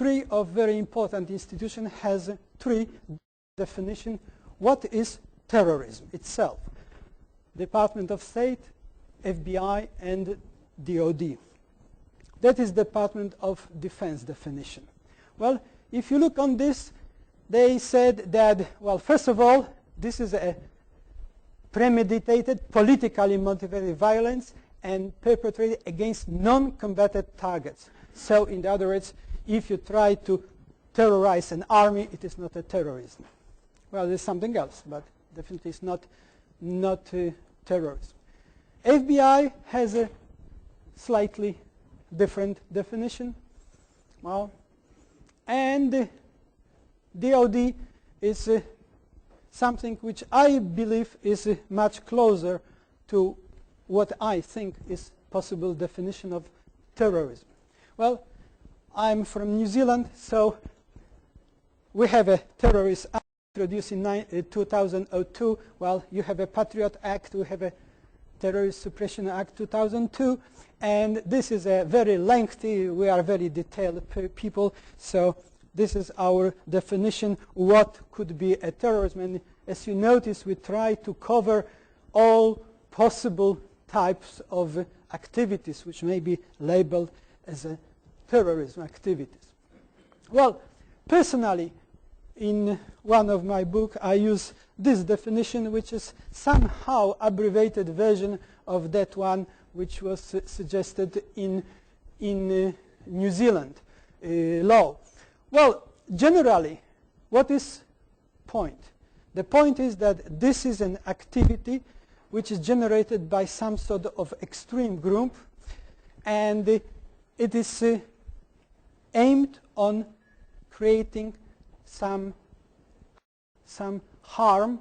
three of very important institutions has three definitions. What is terrorism itself? Department of State, FBI, and DOD. That is Department of Defense definition. Well, if you look on this, they said that, well, first of all, this is a premeditated, politically motivated violence and perpetrated against non-combatant targets. So, in other words, if you try to terrorize an army, it is not a terrorism. Well, there's something else, but definitely it's not terrorism. FBI has a slightly different definition. Well, and DOD is something which I believe is much closer to what I think is possible definition of terrorism. Well, I'm from New Zealand, so we have a terrorist act introduced in 2002. Well, you have a Patriot Act, we have a Terrorist Suppression Act 2002, and this is a very lengthy, we are very detailed people, so this is our definition, what could be a terrorism. And as you notice, we try to cover all possible types of activities which may be labeled as a terrorism activities. Well, personally, in one of my books, I use this definition, which is somehow abbreviated version of that one which was suggested in New Zealand law. Well, generally, what is point? The point is that this is an activity which is generated by some sort of extreme group, and it is aimed on creating some harm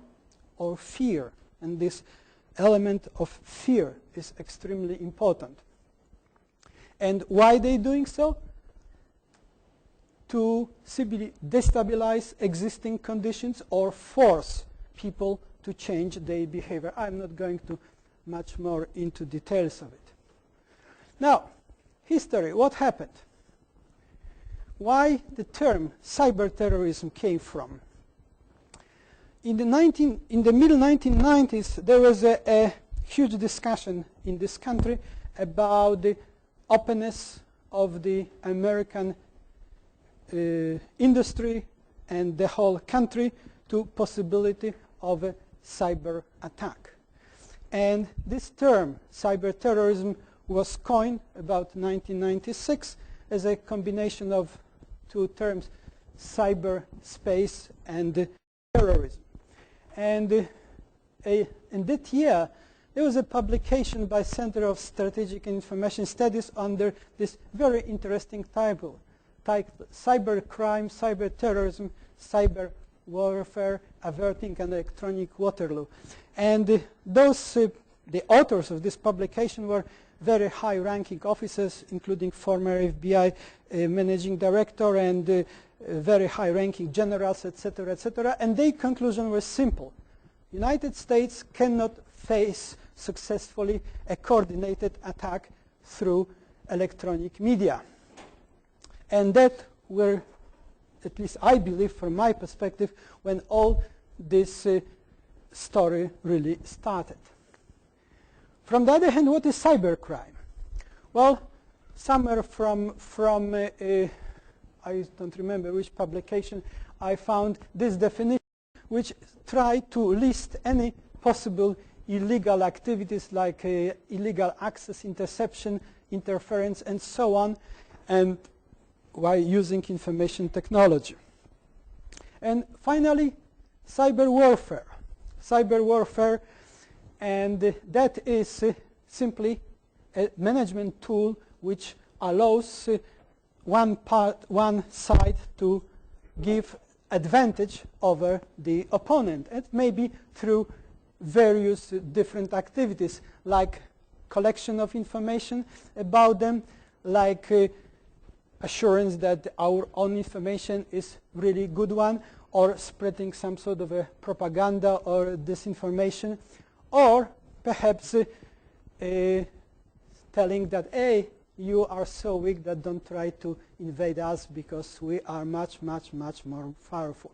or fear, and this element of fear is extremely important. And why are they doing so? To simply destabilize existing conditions or force people to change their behavior. I'm not going to much more into details of it. Now, history, what happened? Why the term cyber terrorism came from? In the middle 1990s, there was a huge discussion in this country about the openness of the American industry and the whole country to possibility of a cyber attack. And this term, cyber terrorism, was coined about 1996 as a combination of two terms, cyberspace and terrorism. And in that year, there was a publication by Center of Strategic and Information Studies under this very interesting title, Cyber Crime, Cyber Terrorism, Cyber Warfare, Averting an Electronic Waterloo. And the authors of this publication were very high-ranking officers, including former FBI managing director and very high-ranking generals, etc., etc. And their conclusion was simple. United States cannot face successfully a coordinated attack through electronic media. And that were, at least I believe from my perspective, when all this story really started. From the other hand, what is cybercrime? Well, somewhere from I don't remember which publication, I found this definition, which tried to list any possible illegal activities like illegal access, interception, interference, and so on, and while using information technology. And finally, cyber warfare. Cyber warfare, and that is simply a management tool which allows one side to give advantage over the opponent. It may be through various different activities, like collection of information about them, like assurance that our own information is really good one, or spreading some sort of a propaganda or disinformation, or perhaps telling that, hey, you are so weak that don't try to invade us because we are much, much, much more powerful.